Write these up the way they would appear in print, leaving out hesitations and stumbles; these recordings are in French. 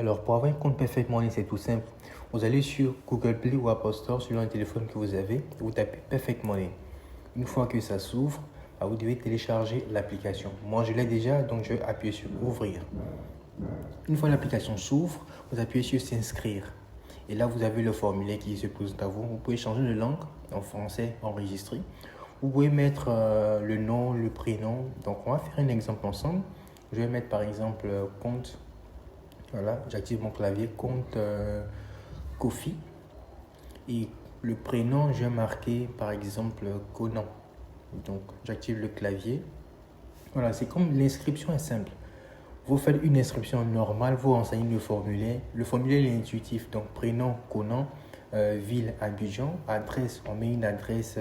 Alors, pour avoir un compte Perfect Money, c'est tout simple. Vous allez sur Google Play ou Apple Store selon le téléphone que vous avez. Vous tapez Perfect Money. Une fois que ça s'ouvre, vous devez télécharger l'application. Moi, je l'ai déjà, donc je vais appuyer sur Ouvrir. Une fois l'application s'ouvre, vous appuyez sur S'inscrire. Et là, vous avez le formulaire qui se pose à vous. Vous pouvez changer de langue, en français, enregistré. Vous pouvez mettre le nom, le prénom. Donc, on va faire un exemple ensemble. Je vais mettre par exemple compte. Voilà, j'active mon clavier, compte Kofi. Et le prénom, je vais marquer par exemple Conan. Donc, j'active le clavier. Voilà, c'est comme l'inscription est simple. Vous faites une inscription normale, vous renseignez le formulaire. Le formulaire est intuitif. Donc, prénom, Conan, ville, Abidjan, adresse, on met une adresse,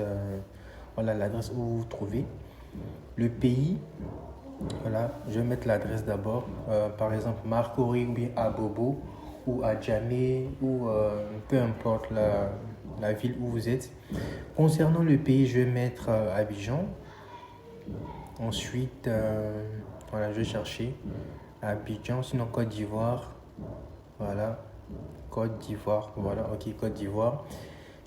voilà l'adresse où vous vous trouvez. Le pays, voilà, je vais mettre l'adresse d'abord. Par exemple, Marcory ou bien Abobo ou Adjamé ou peu importe la ville où vous êtes. Concernant le pays, je vais mettre Abidjan. Ensuite, voilà, je vais chercher Abidjan, sinon Côte d'Ivoire. Voilà, Côte d'Ivoire. Voilà, ok, Côte d'Ivoire.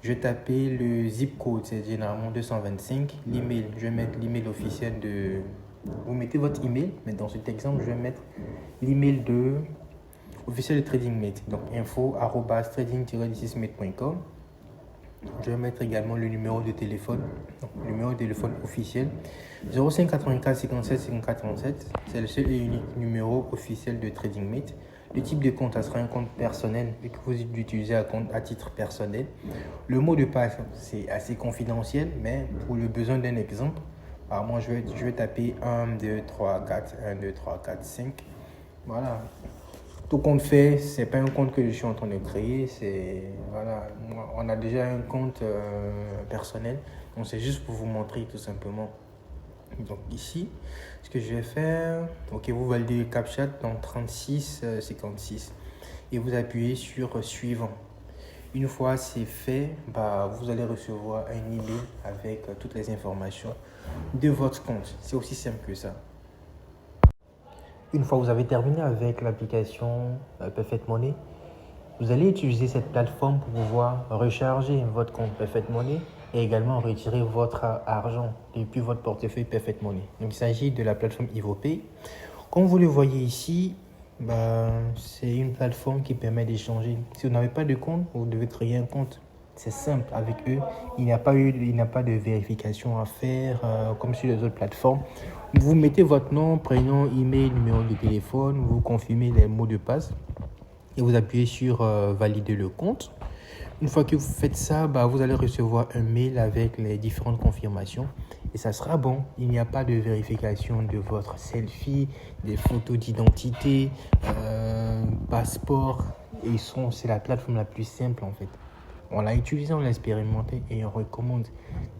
Je vais taper le zip code, c'est généralement 225. L'email, je vais mettre l'email officiel de. Vous mettez votre email, mais dans cet exemple, je vais mettre l'email officiel de TradingMate. Donc info@trading-16mate.com. Je vais mettre également le numéro de téléphone, donc, le numéro de téléphone officiel 05 84 57 54 37. C'est le seul et unique numéro officiel de TradingMate. Le type de compte, ça sera un compte personnel et que vous utilisez à titre personnel. Le mot de passe, c'est assez confidentiel, mais pour le besoin d'un exemple, moi je vais taper 1, 2, 3, 4, 1, 2, 3, 4, 5. Voilà. Tout compte fait, c'est pas un compte que je suis en train de créer, voilà, on a déjà un compte personnel, donc c'est juste pour vous montrer tout simplement. Donc ici, ce que je vais faire, ok, vous validez le CAPTCHA dans 36 56 et vous appuyez sur suivant. Une fois c'est fait, vous allez recevoir un email avec toutes les informations de votre compte. C'est aussi simple que ça. Une fois que vous avez terminé avec l'application Perfect Money, vous allez utiliser cette plateforme pour pouvoir recharger votre compte Perfect Money et également retirer votre argent depuis votre portefeuille Perfect Money. Donc, il s'agit de la plateforme Ivopay. Comme vous le voyez ici, c'est une plateforme qui permet d'échanger. Si vous n'avez pas de compte, vous devez créer un compte. C'est simple avec eux. Il n'y a pas de vérification à faire comme sur les autres plateformes. Vous mettez votre nom, prénom, email, numéro de téléphone, vous confirmez les mots de passe et vous appuyez sur valider le compte. Une fois que vous faites ça, vous allez recevoir un mail avec les différentes confirmations et ça sera bon. Il n'y a pas de vérification de votre selfie, des photos d'identité, passeport. Et c'est la plateforme la plus simple en fait. On l'a utilisé, on l'a expérimenté et on recommande.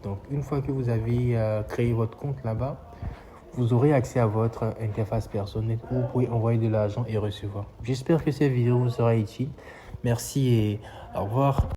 Donc, une fois que vous avez créé votre compte là-bas, vous aurez accès à votre interface personnelle où vous pouvez envoyer de l'argent et recevoir. J'espère que cette vidéo vous sera utile. Merci et au revoir.